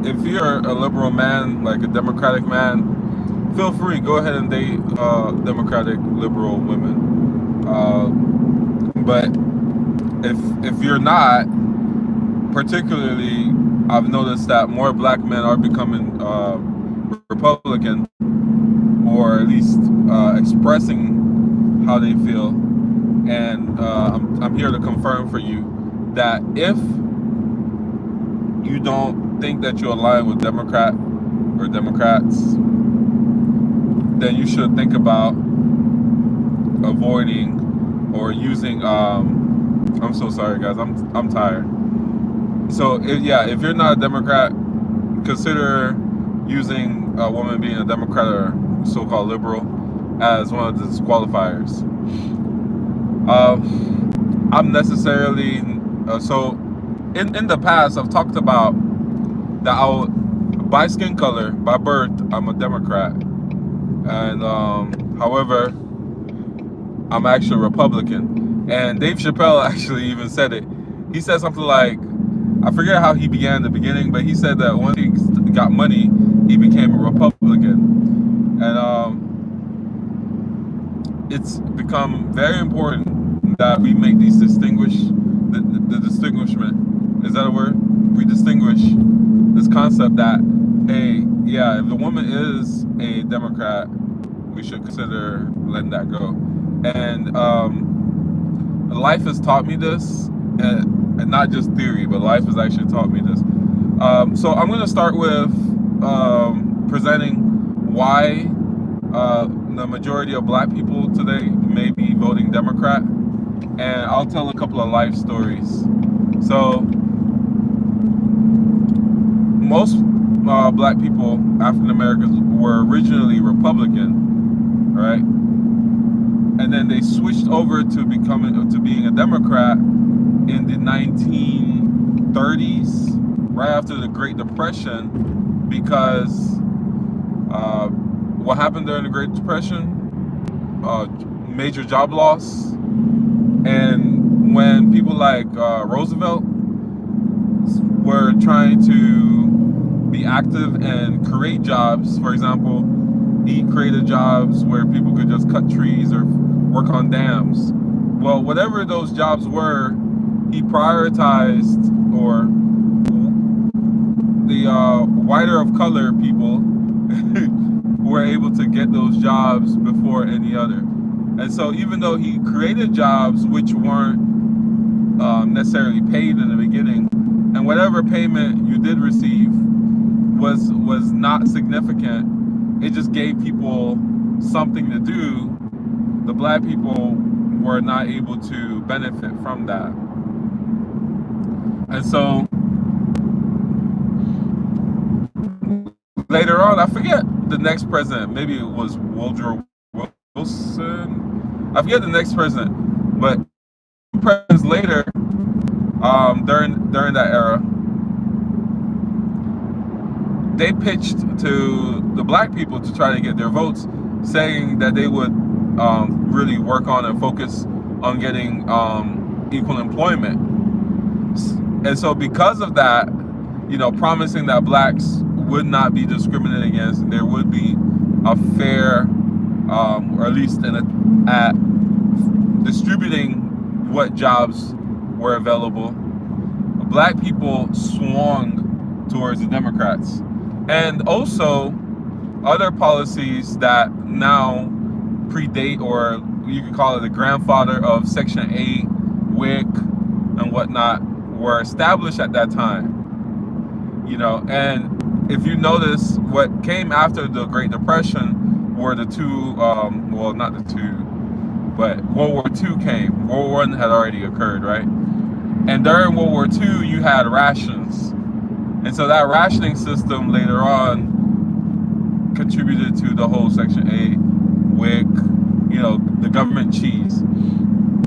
if you're a liberal man, like a Democratic man, feel free. Go ahead and date Democratic liberal women. But if you're not, particularly, I've noticed that more black men are becoming Republican, or at least expressing how they feel. And I'm here to confirm for you that if you don't think that you align with Democrat or Democrats, then you should think about avoiding or using. I'm so sorry, guys. I'm tired. So if you're not a Democrat, consider using a woman being a Democrat or so-called liberal as one of the disqualifiers. I'm necessarily so. In the past, I've talked about that. By skin color, by birth, I'm a Democrat, and however, I'm actually a Republican. And Dave Chappelle actually even said it. He said something like, I forget how he began the beginning, but he said that once he got money, he became a Republican. And it's become very important that we make these the distinguishment. Is that a word? We distinguish this concept that, hey, yeah, if the woman is a Democrat, we should consider letting that go. And life has taught me this, and not just theory, but life has actually taught me this. So I'm going to start with presenting why the majority of black people today may be voting Democrat, and I'll tell a couple of life stories. So most black people, African Americans, were originally Republican, right? And then they switched over to being a Democrat in the 1930s, right after the Great Depression, because what happened during the Great Depression? Major job loss, and when people like Roosevelt were trying to be active and create jobs, for example, he created jobs where people could just cut trees or work on dams. Well, whatever those jobs were, he prioritized, or the whiter of color people were able to get those jobs before any other. And so even though he created jobs which weren't necessarily paid in the beginning, and whatever payment you did receive was not significant, it just gave people something to do. The black people were not able to benefit from that. And so later on, I forget the next president, maybe it was Woodrow Wilson. I forget the next president, but presidents later, during that era, they pitched to the black people to try to get their votes, saying that they would really work on and focus on getting equal employment. And so because of that, promising that blacks would not be discriminated against, and there would be a fair, or at least at distributing what jobs were available, black people swung towards the Democrats. And also other policies that now predate, or you could call it the grandfather of Section 8, WIC, and whatnot, were established at that time. And if you notice, what came after the Great Depression were the two, well, not the two, but World War II came. World War I had already occurred, right? And during World War II, you had rations. And so that rationing system later on contributed to the whole Section 8, WIC, the government cheese.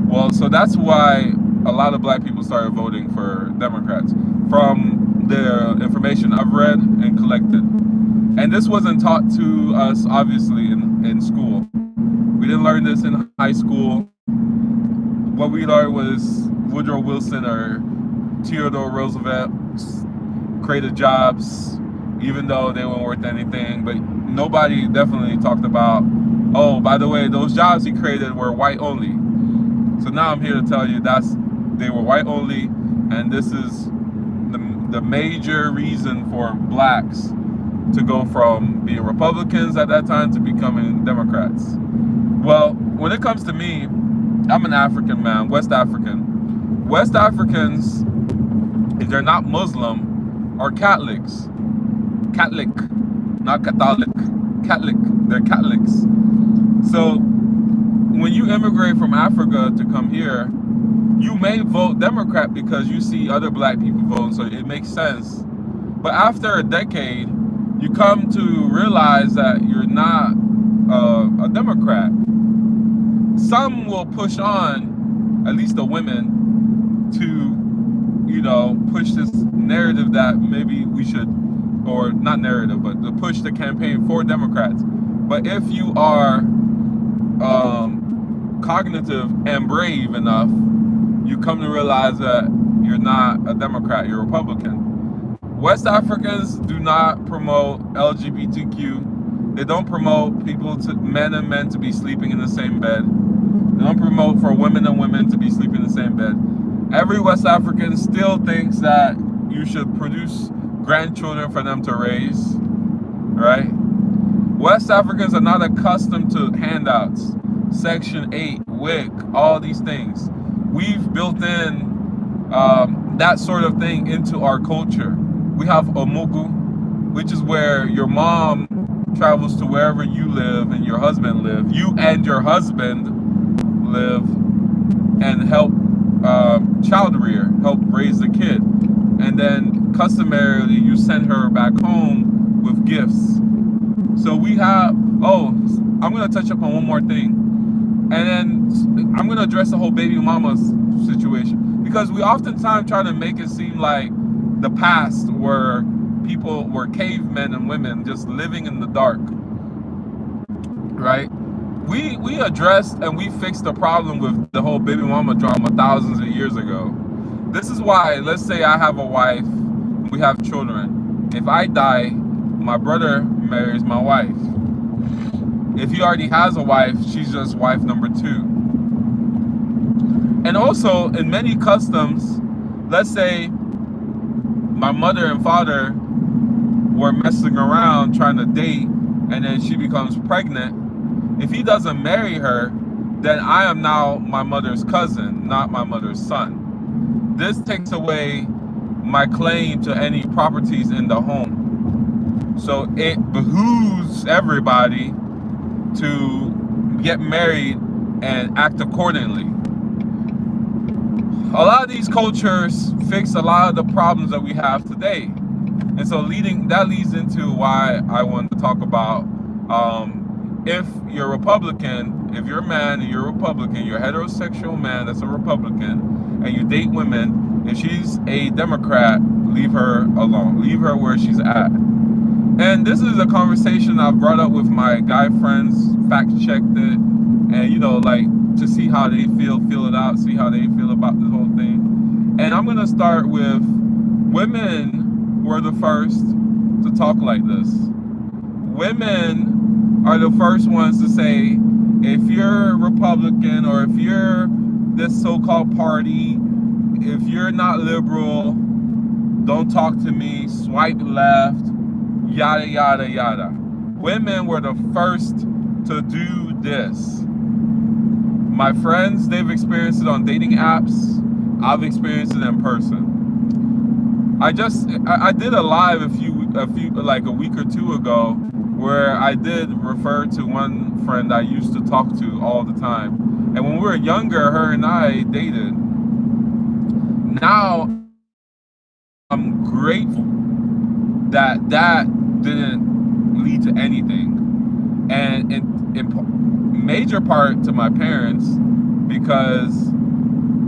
Well, so that's why a lot of black people started voting for Democrats from the information I've read and collected. And this wasn't taught to us, obviously, in school. We didn't learn this in high school. What we learned was Woodrow Wilson or Theodore Roosevelt created jobs, even though they weren't worth anything. But nobody definitely talked about, oh, by the way, those jobs he created were white only. So now I'm here to tell you they were white only, and this is the major reason for blacks to go from being Republicans at that time to becoming Democrats. Well, when it comes to me, I'm an African man, West African. West Africans, if they're not Muslim, are Catholics. Catholic, not Catholic. Catholic, they're Catholics. So when you immigrate from Africa to come here, you may vote Democrat because you see other black people voting, so it makes sense. But after a decade, you come to realize that you're not a Democrat. Some will push on, at least the women, to, you know, push this narrative that maybe we should, or not narrative, but to push the campaign for Democrats. But if you are cognitive and brave enough, you come to realize that you're not a Democrat, you're a Republican. West Africans do not promote LGBTQ. They don't promote men and men to be sleeping in the same bed. They don't promote for women and women to be sleeping in the same bed. Every West African still thinks that you should produce grandchildren for them to raise, right? West Africans are not accustomed to handouts, Section 8, WIC, all these things. We've built in that sort of thing into our culture. We have Omugu, which is where your mom travels to wherever you live and your husband live. You and your husband live and help child rear, help raise the kid. And then customarily you send her back home with gifts. So we have, I'm gonna touch up on one more thing. And then I'm gonna address the whole baby mama situation, because we oftentimes try to make it seem like the past where people were cavemen and women just living in the dark, right? We addressed and we fixed the problem with the whole baby mama drama thousands of years ago. This is why, let's say I have a wife, we have children. If I die, my brother marries my wife. If he already has a wife, she's just wife number 2. And also, in many customs, let's say my mother and father were messing around trying to date, and then she becomes pregnant. If he doesn't marry her, then I am now my mother's cousin, not my mother's son. This takes away my claim to any properties in the home. So it behooves everybody to get married and act accordingly. A lot of these cultures fix a lot of the problems that we have today. And so that leads into why I wanted to talk about if you're a Republican, if you're a man and you're a Republican, you're a heterosexual man that's a Republican, and you date women, if she's a Democrat, leave her alone. Leave her where she's at. And this is a conversation I've brought up with my guy friends, fact-checked it, and, you know, like, to see how they feel it out, see how they feel about the whole thing. And I'm going to start with women were the first to talk like this. Women are the first ones to say, if you're Republican or if you're this so-called party, if you're not liberal, don't talk to me, swipe left, yada, yada, yada. Women were the first to do this. My friends, they've experienced it on dating apps. I've experienced it in person. I did a live like a week or two ago where I did refer to one friend I used to talk to all the time. And when we were younger, her and I dated. Now, I'm grateful that didn't lead to anything. And in major part to my parents, because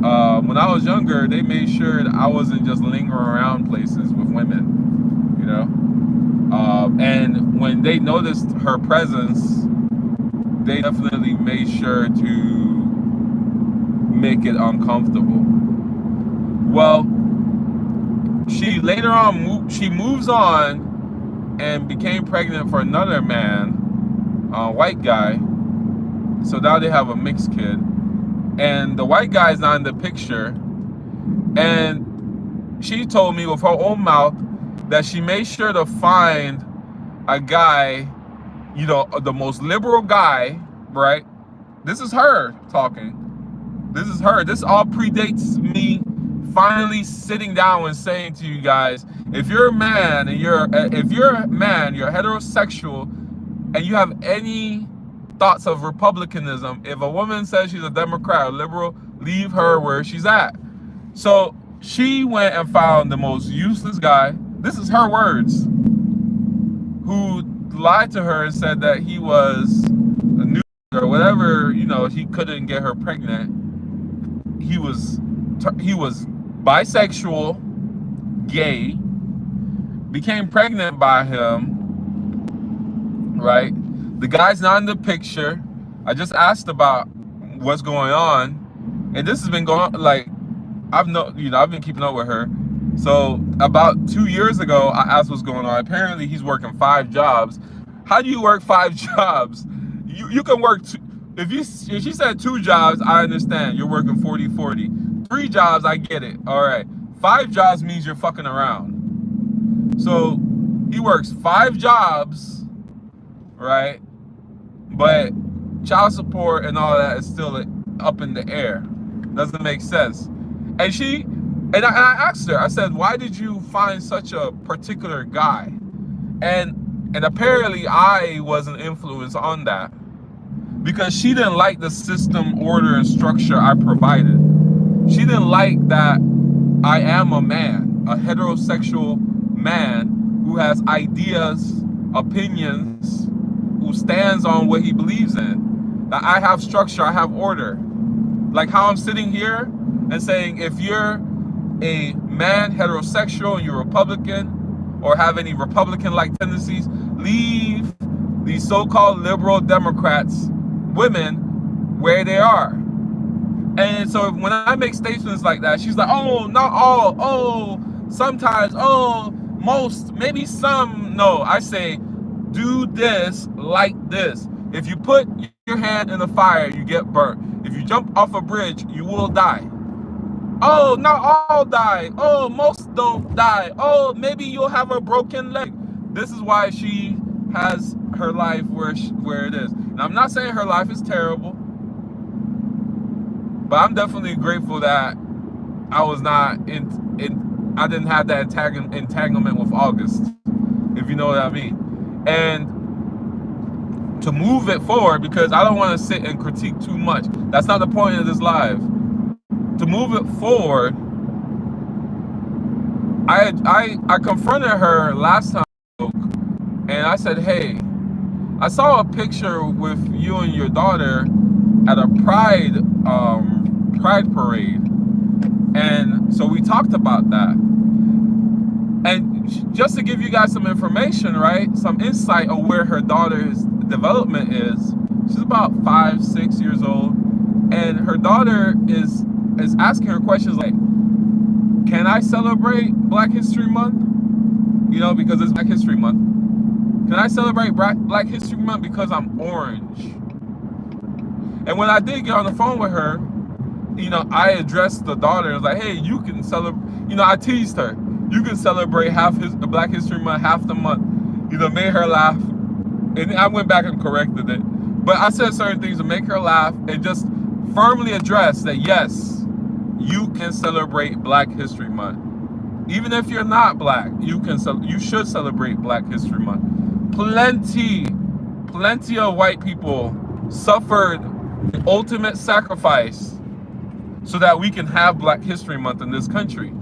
when I was younger, they made sure that I wasn't just lingering around places with women, you know? And when they noticed her presence, they definitely made sure to make it uncomfortable. Well, she later on, she moves on and became pregnant for another man, white guy. So now they have a mixed kid. And the white guy is not in the picture. And she told me with her own mouth that she made sure to find a guy, you know, the most liberal guy, right? This is her talking. This is her. This all predates me finally sitting down and saying to you guys, if you're a man and you're heterosexual and you have any thoughts of republicanism, if a woman says she's a Democrat or liberal, leave her where she's at. So she went and found the most useless guy, this is her words, who lied to her and said that he was a new or whatever, you know, he couldn't get her pregnant. He was bisexual, gay, became pregnant by him, right? The guy's not in the picture. I just asked about what's going on, and this has been going on, like, I've been keeping up with her. So about 2 years ago, I asked what's going on. Apparently he's working 5 jobs. How do you work 5 jobs? You can work if she said 2 jobs, I understand. You're working 40-40. 3 jobs, I get it. All right. 5 jobs means you're fucking around. So he works 5 jobs, right? But child support and all that is still up in the air. Doesn't make sense. And I asked her, I said, why did you find such a particular guy? And apparently I was an influence on that, because she didn't like the system, order, and structure I provided. She didn't like that I am a man, a heterosexual man who has ideas, opinions, who stands on what he believes in. That I have structure, I have order. Like how I'm sitting here and saying, if you're a man, heterosexual, and you're Republican, or have any Republican-like tendencies, leave these so-called liberal Democrats, women, where they are. And so when I make statements like that, she's like, oh, not all, oh, sometimes, oh, most, maybe some. No, I say, do this like this. If you put your hand in the fire, you get burnt. If you jump off a bridge, you will die. Oh, not all die. Oh, most don't die. Oh, maybe you'll have a broken leg. This is why she has her life where it is. And I'm not saying her life is terrible, but I'm definitely grateful that I was not I didn't have that entanglement with August, if you know what I mean. And to move it forward, because I don't want to sit and critique too much. That's not the point of this live. To move it forward, I confronted her last time, and I said, hey, I saw a picture with you and your daughter at a pride parade, and so we talked about that. And just to give you guys some information, right, some insight on where her daughter's development is, she's about 5-6 years old, and her daughter is asking her questions like, can I celebrate Black History Month? You know, because it's Black History Month. Can I celebrate Black History Month because I'm orange? And when I did get on the phone with her, you know, I addressed the daughter and was like, hey, you can celebrate, you know, I teased her. You can celebrate the Black History Month, half the month. You know, made her laugh. And I went back and corrected it. But I said certain things to make her laugh and just firmly address that, yes, you can celebrate Black History Month. Even if you're not Black, you should celebrate Black History Month. Plenty of white people suffered the ultimate sacrifice so that we can have Black History Month in this country.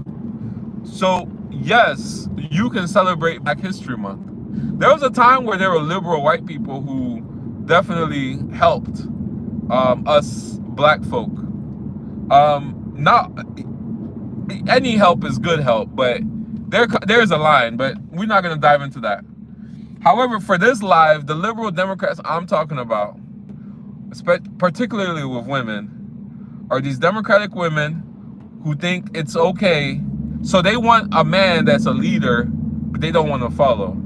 So yes, you can celebrate Black History Month. There was a time where there were liberal white people who definitely helped us Black folk. Not any help is good help, but there's a line, but we're not going to dive into that. However, for this live, the liberal Democrats I'm talking about, particularly with women, are these Democratic women who think it's okay. So they want a man that's a leader, but they don't want to follow.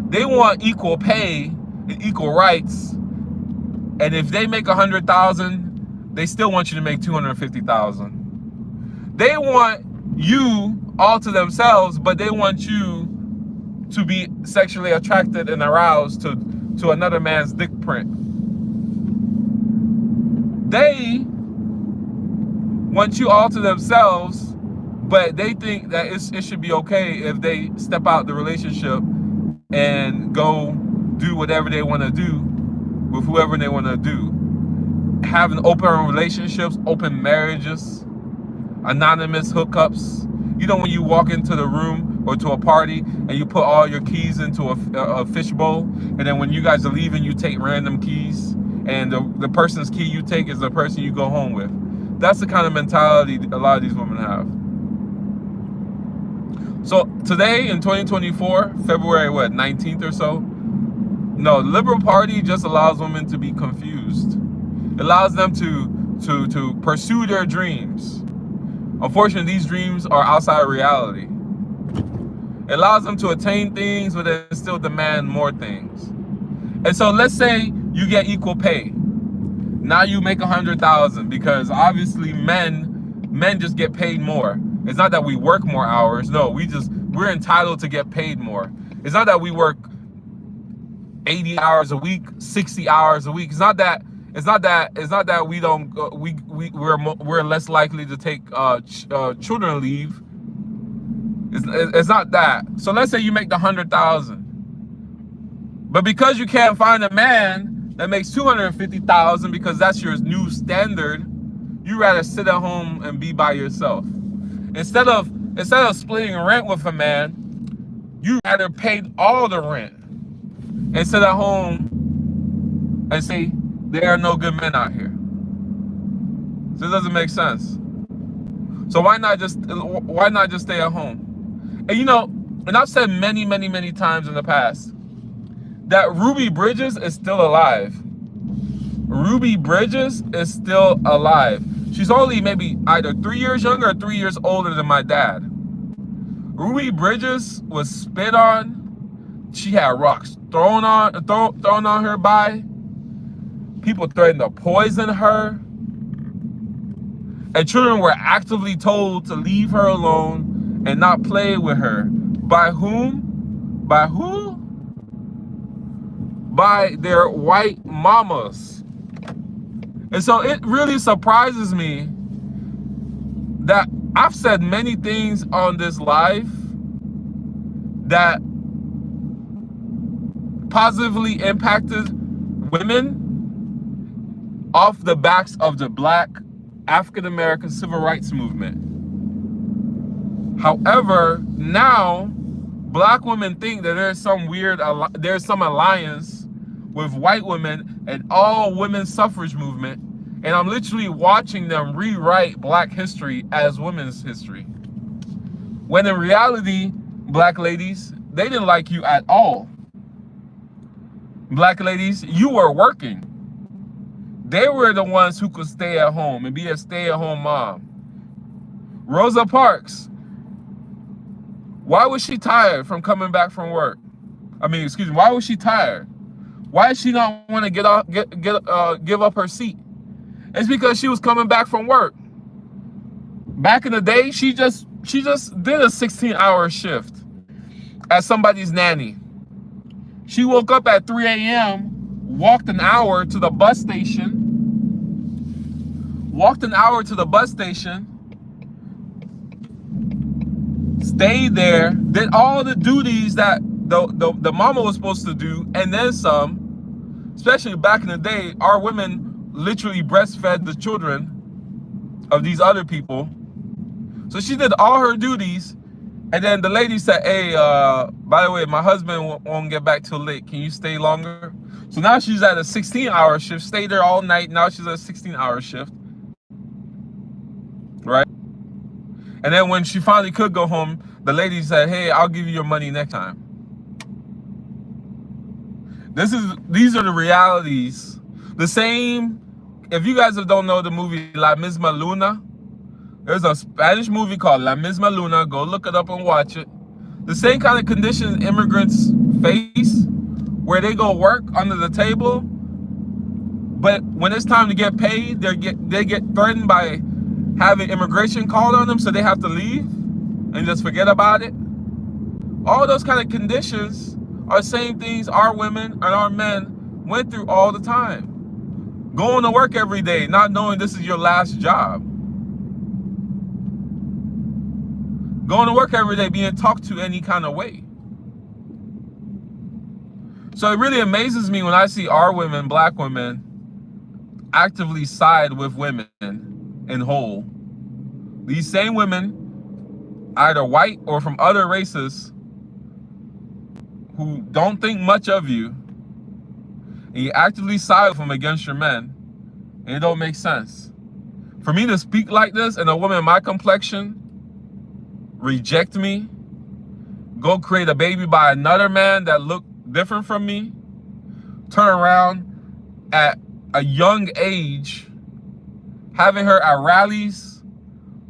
They want equal pay and equal rights. And if they make 100,000, they still want you to make 250,000. They want you all to themselves, but they want you to be sexually attracted and aroused to another man's dick print. They want you all to themselves, but they think that it should be okay if they step out the relationship and go do whatever they want to do with whoever they want to do. Having open relationships, open marriages, anonymous hookups. You know, when you walk into the room or to a party and you put all your keys into a fishbowl, and then when you guys are leaving, you take random keys, and the person's key you take is the person you go home with. That's the kind of mentality a lot of these women have. So today in 2024, February 19th or so, no, the Liberal Party just allows women to be confused. It allows them to pursue their dreams. Unfortunately, these dreams are outside reality. It allows them to attain things, but then still demand more things. And so let's say you get equal pay. Now you make 100,000, because obviously men just get paid more. It's not that we work more hours. No, we're entitled to get paid more. It's not that we work 80 hours a week, 60 hours a week. It's not that we don't we're less likely to take children leave. It's not that. So let's say you make the 100,000, but because you can't find a man that makes 250,000, because that's your new standard, you rather sit at home and be by yourself. Instead of splitting rent with a man, you rather pay all the rent and sit at home and say there are no good men out here. So it doesn't make sense. So why not just stay at home? And you know, and I've said many times in the past that Ruby Bridges is still alive. Ruby Bridges is still alive. She's only maybe either 3 years younger or 3 years older than my dad. Ruby Bridges was spit on. She had rocks thrown on her by. People threatened to poison her. And children were actively told to leave her alone and not play with her. By whom? By who? By their white mamas. And so it really surprises me that I've said many things on this live that positively impacted women off the backs of the Black African-American civil rights movement. However, now Black women think that there's some alliance with white women and all women's suffrage movement, and I'm literally watching them rewrite Black history as women's history. When in reality, Black ladies, they didn't like you at all. Black ladies, you were working. They were the ones who could stay at home and be a stay-at-home mom. Rosa Parks, why was she tired from coming back from work? Why was she tired? Why did she not want to give up her seat? It's because she was coming back from work. Back in the day, she just did a 16-hour shift as somebody's nanny. She woke up at 3 a.m., walked an hour to the bus station, stayed there, did all the duties that the mama was supposed to do, and then some. Especially back in the day, our women literally breastfed the children of these other people. So she did all her duties, and then the lady said, hey, by the way, my husband won't get back till late. Can you stay longer? So now she's at a 16-hour shift, stayed there all night. Now she's at a 16-hour shift, right? And then when she finally could go home, the lady said, hey, I'll give you your money next time. These are the realities. The same, if you guys don't know the movie La Misma Luna, there's a Spanish movie called La Misma Luna. Go look it up and watch it. The same kind of conditions immigrants face where they go work under the table, but when it's time to get paid, they get threatened by having immigration called on them, so they have to leave and just forget about it. All those kind of conditions are the same things our women and our men went through all the time. Going to work every day, not knowing this is your last job. Going to work every day, being talked to any kind of way. So it really amazes me when I see our women, black women, actively side with women in whole. These same women, either white or from other races, who don't think much of you, and you actively side with them against your men, and it don't make sense. For me to speak like this and a woman my complexion reject me, go create a baby by another man that look different from me, turn around at a young age, having her at rallies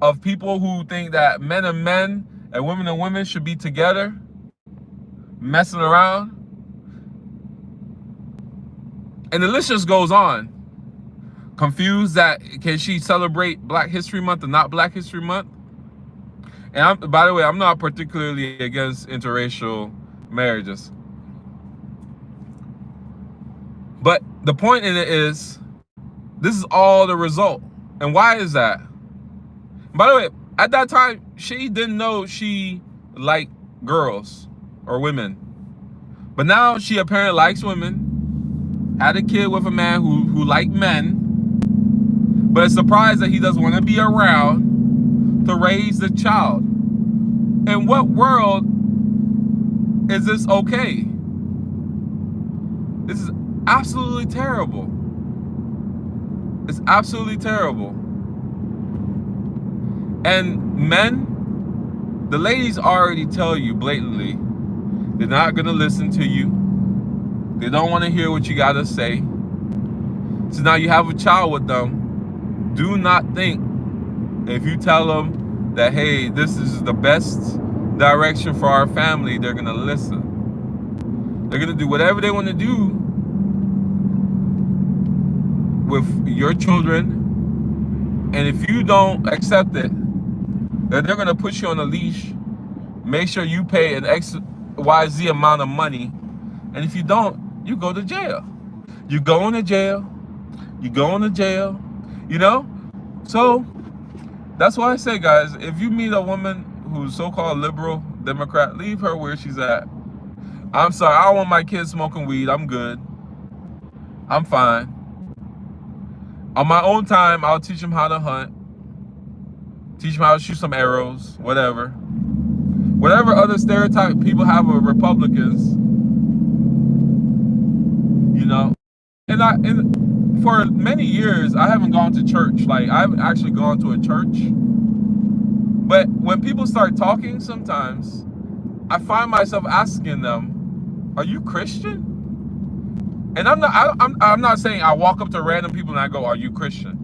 of people who think that men and men and women should be together, messing around. And the list just goes on. Confused that can she celebrate Black History Month and not Black History Month? And by the way, I'm not particularly against interracial marriages. But the point in it is, this is all the result. And why is that? By the way, at that time, she didn't know she liked girls or women. But now she apparently likes women, had a kid with a man who liked men, but is surprised that he doesn't want to be around to raise the child. In what world is this okay? This is absolutely terrible. It's absolutely terrible. And men, the ladies already tell you blatantly, they're not gonna listen to you. They don't want to hear what you gotta say. So now you have a child with them. Do not think if you tell them that, hey, this is the best direction for our family, they're gonna listen. They're gonna do whatever they want to do with your children, and if you don't accept it, then they're gonna put you on a leash, make sure you pay an XYZ amount of money, and if you don't, you go to jail. You go into jail, you go into jail, you know? So that's why I say, guys, if you meet a woman who's so-called liberal, Democrat, leave her where she's at. I'm sorry, I don't want my kids smoking weed. I'm good. I'm fine. On my own time, I'll teach them how to hunt, teach them how to shoot some arrows, whatever. Whatever other stereotype people have of Republicans, you know. And for many years, I haven't gone to church. Like, I haven't actually gone to a church. But when people start talking, sometimes I find myself asking them, "Are you Christian?" And I'm not saying I walk up to random people and I go, "Are you Christian?"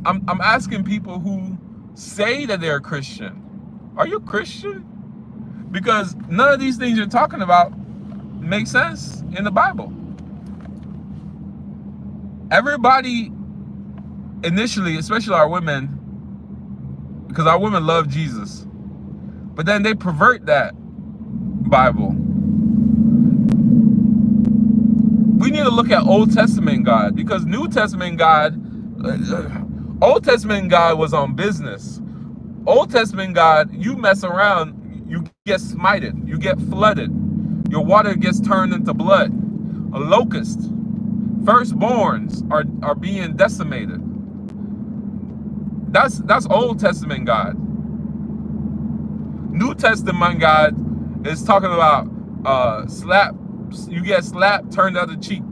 I'm asking people who say that they're Christian, "Are you Christian?" Because none of these things you're talking about make sense in the Bible. Everybody initially, especially our women, because our women love Jesus, but then they pervert that Bible. We need to look at Old Testament God, because New Testament God, Old Testament God was on business. Old Testament God, you mess around, you get smited, you get flooded, your water gets turned into blood, a locust, firstborns are being decimated. That's Old Testament God. New Testament God is talking about you get slapped, turn the other cheek.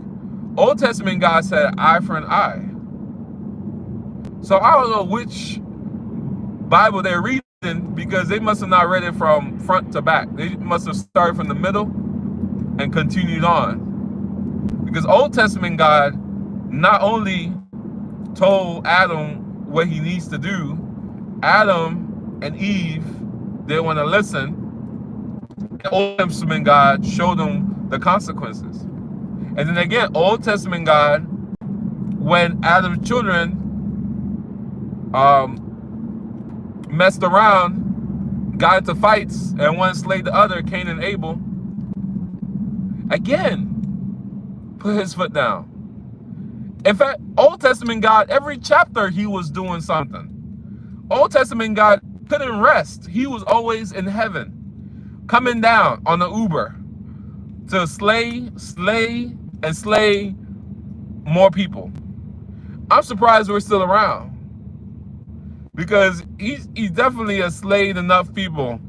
Old Testament God said eye for an eye. So I don't know which Bible they're reading, because they must have not read it from front to back. They must have started from the middle and continued on. Because Old Testament God not only told Adam what he needs to do, Adam and Eve didn't want to listen. And Old Testament God showed them the consequences. And then again, Old Testament God, when Adam's children messed around, got into fights, and one slayed the other, Cain and Abel, again, put his foot down. In fact, Old Testament God, every chapter he was doing something. Old Testament God couldn't rest. He was always in heaven, coming down on the Uber to slay more people. I'm surprised we're still around, because he's definitely has slayed enough people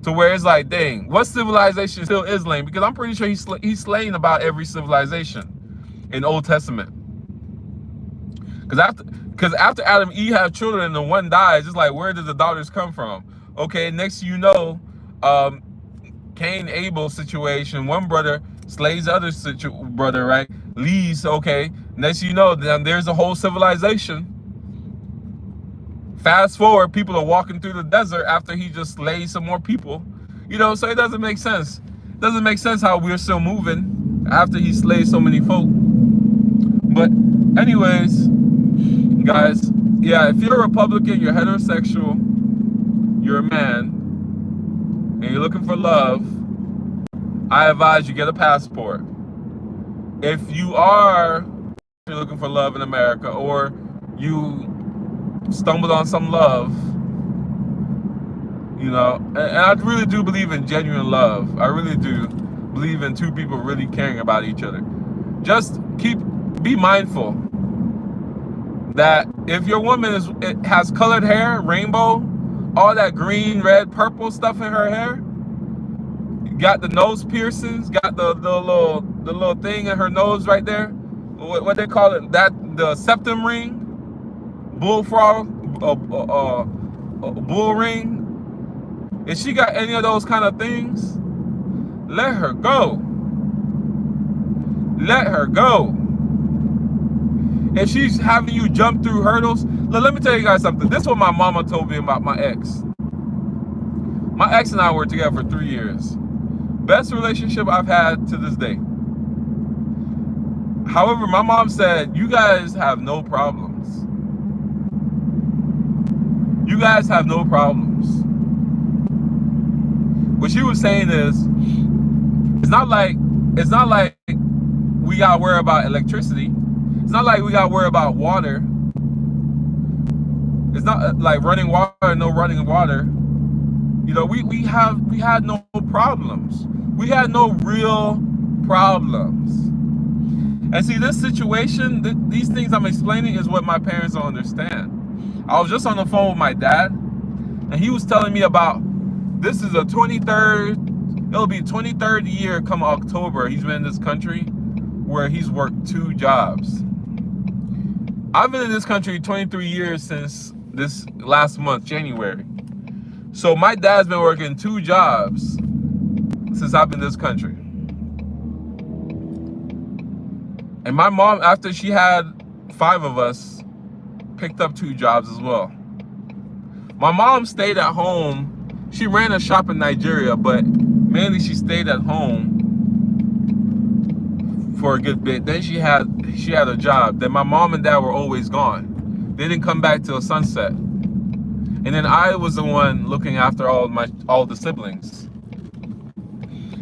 to where it's like, dang, what civilization still is lame? Because I'm pretty sure he's slaying about every civilization in Old Testament. Because after Adam and Eve have children and the one dies, it's like, where did the daughters come from? Okay, next you know, Cain Abel situation, one brother slays the other brother, right? Leaves, okay. Next you know, then there's a whole civilization. Fast forward, people are walking through the desert after he just slays some more people. You know, so it doesn't make sense. It doesn't make sense how we're still moving after he slays so many folk. But anyways, guys, yeah, if you're a Republican, you're heterosexual, you're a man, and you're looking for love, I advise you get a passport. If you're looking for love in America, or you stumbled on some love, you know, and I really do believe in genuine love. I really do believe in two people really caring about each other. Just be mindful that if your woman has colored hair, rainbow, all that green, red, purple stuff in her hair, got the nose piercings, got the little thing in her nose right there, what they call it, the septum ring, bullfrog, bull ring. If she got any of those kind of things, let her go. Let her go. If she's having you jump through hurdles, let me tell you guys something. This is what my mama told me about my ex. My ex and I were together for 3 years. Best relationship I've had to this day. However, my mom said, you guys have no problems. You guys have no problems. What she was saying is, it's not like we gotta worry about electricity. It's not like we gotta worry about water. It's not like running water, no running water. You know, we had no problems. We had no real problems. And see, this situation, these things I'm explaining is what my parents don't understand. I was just on the phone with my dad, and he was telling me about, this is a 23rd, it'll be 23rd year come October. He's been in this country where he's worked 2 jobs. I've been in this country 23 years since this last month, January. So my dad's been working 2 jobs since I've been in this country. And my mom, after she had 5 of us, picked up 2 jobs as well. My mom stayed at home. She ran a shop in Nigeria, but mainly she stayed at home for a good bit. Then she had a job. Then my mom and dad were always gone. They didn't come back till sunset. And then I was the one looking after all the siblings.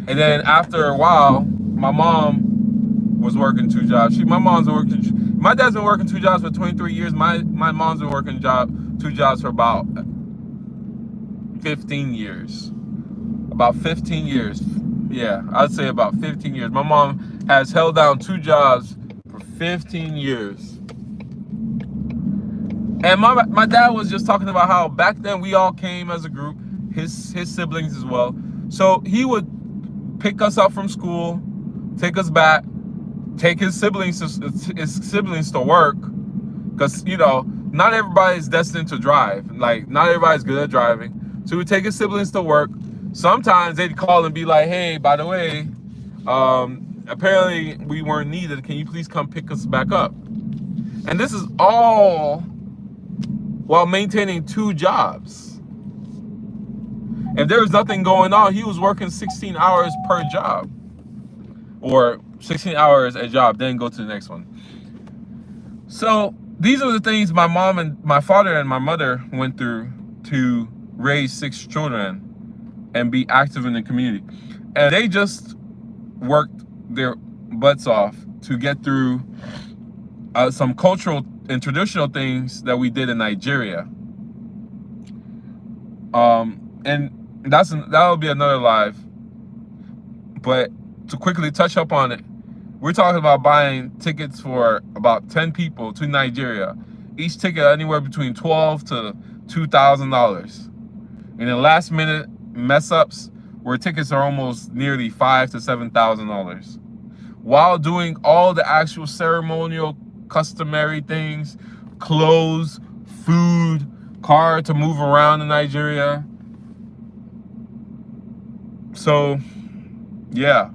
And then after a while, my mom was working 2 jobs. My dad's been working 2 jobs for 23 years. My mom's been working 2 jobs for about 15 years. About 15 years. Yeah, I'd say about 15 years. My mom has held down 2 jobs for 15 years. And my dad was just talking about how back then we all came as a group, his siblings as well. So he would pick us up from school, take us back, take his siblings to work, because, you know, not everybody's destined to drive. Like, not everybody's good at driving. So he would take his siblings to work. Sometimes they'd call and be like, hey, by the way, apparently we weren't needed. Can you please come pick us back up? And this is all while maintaining 2 jobs. If there was nothing going on, he was working 16 hours per job. or 16 hours a job, then go to the next one. So these are the things my mom and my father and my mother went through to raise 6 children and be active in the community. And they just worked their butts off to get through some cultural and traditional things that we did in Nigeria. And that'll be another live. But to quickly touch up on it, we're talking about buying tickets for about 10 people to Nigeria. Each ticket anywhere between $12 to $2,000. And in last minute mess ups where tickets are almost nearly $5,000 to $7,000. While doing all the actual ceremonial, customary things, clothes, food, car to move around in Nigeria. So, yeah.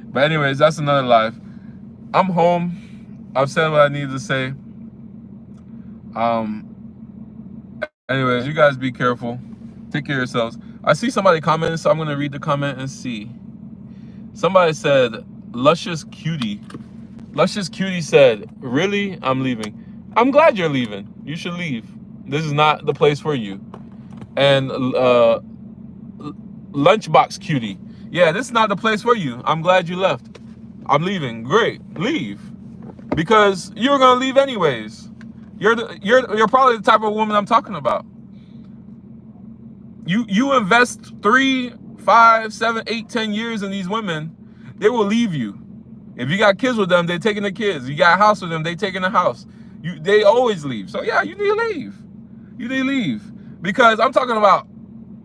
But anyways, that's another life. I'm home. I've said what I needed to say. Anyways, you guys be careful. Take care of yourselves. I see somebody commenting, so I'm going to read the comment and see. Somebody said, Luscious Cutie. Luscious Cutie said, really? I'm leaving. I'm glad you're leaving. You should leave. This is not the place for you. And Lunchbox Cutie. Yeah, this is not the place for you. I'm glad you left. I'm leaving. Great. Leave. Because you were going to leave anyways. You're probably the type of woman I'm talking about. You invest 3, 5, 7, 8, 10 years in these women, they will leave you. If you got kids with them, they're taking the kids. You got a house with them, they taking the house. They always leave. So yeah, you need to leave. You need to leave. Because I'm talking about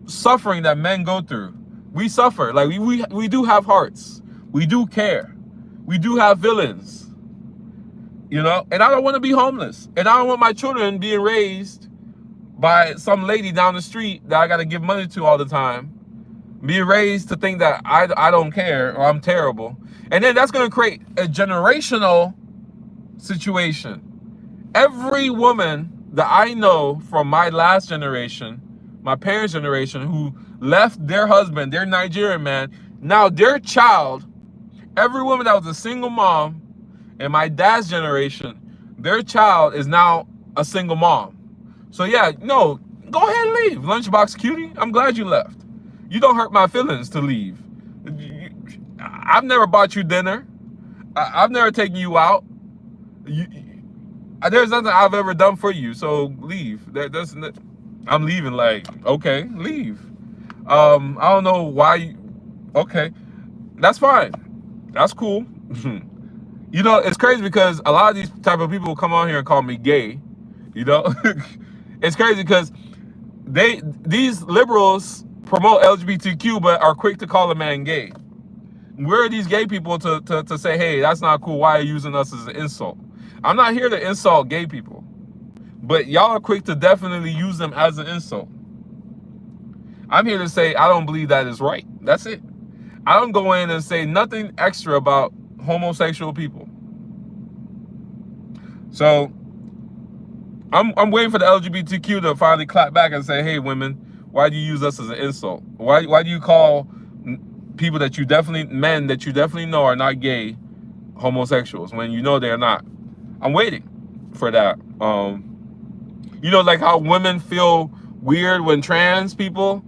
suffering that men go through. We suffer. Like we do have hearts. We do care. We do have villains. You know, and I don't want to be homeless. And I don't want my children being raised by some lady down the street that I got to give money to all the time. Being raised to think that I don't care or I'm terrible. And then that's going to create a generational situation. Every woman that I know from my last generation, my parents' generation, who left their husband, their Nigerian man, now their child, every woman that was a single mom in my dad's generation, their child is now a single mom. So yeah, no, go ahead and leave, Lunchbox Cutie. I'm glad you left. You don't hurt my feelings to leave. I've never bought you dinner. I've never taken you out. There's nothing I've ever done for you, so leave. I'm leaving. Like, okay, leave. I don't know why. Okay, that's fine. That's cool. You know, it's crazy because a lot of these type of people come on here and call me gay. You know, it's crazy because these liberals promote LGBTQ but are quick to call a man gay. Where are these gay people to say, hey, that's not cool, why are you using us as an insult? I'm not here to insult gay people, but y'all are quick to definitely use them as an insult. I'm here to say I don't believe that is right. That's it. I don't go in and say nothing extra about homosexual people. So I'm waiting for the LGBTQ to finally clap back and say, hey, women, why do you use us as an insult? Why do you call people that you definitely, men that you definitely know are not gay, homosexuals, when you know they're not? I'm waiting for that. You know, like how women feel weird when trans people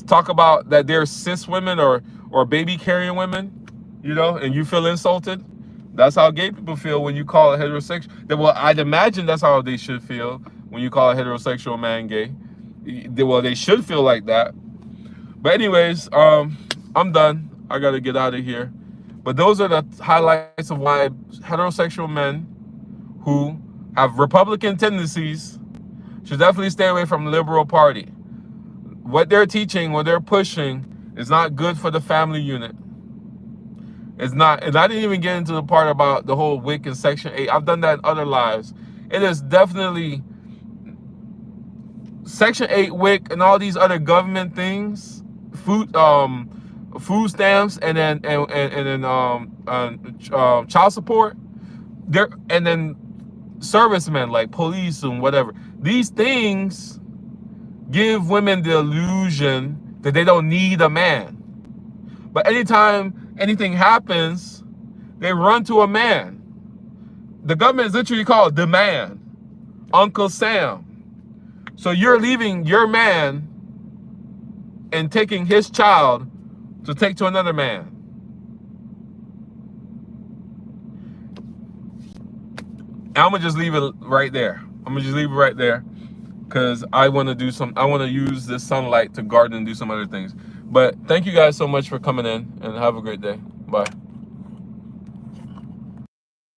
talk about that they're cis women or baby carrying women, you know, and you feel insulted. That's how gay people feel when you call a heterosexual. Well, I'd imagine that's how they should feel when you call a heterosexual man gay. Well, they should feel like that. But anyways, I'm done. I gotta get out of here. But those are the highlights of why heterosexual men who have Republican tendencies should definitely stay away from the Liberal Party. What they're teaching, what they're pushing, is not good for the family unit. It's not, and I didn't even get into the part about the whole WIC and Section 8. I've done that in other lives. It is definitely Section 8, WIC, and all these other government things, food stamps, and then child support. And then servicemen like police and whatever. These things give women the illusion that they don't need a man. But anytime anything happens They run to a man. The government is literally called the man, Uncle Sam. So you're leaving your man and taking his child to take to another man. And I'm gonna just leave it right there. I'm gonna just leave it right there because I want to use this sunlight to garden and do some other things. But thank you guys so much for coming in, and have a great day. Bye.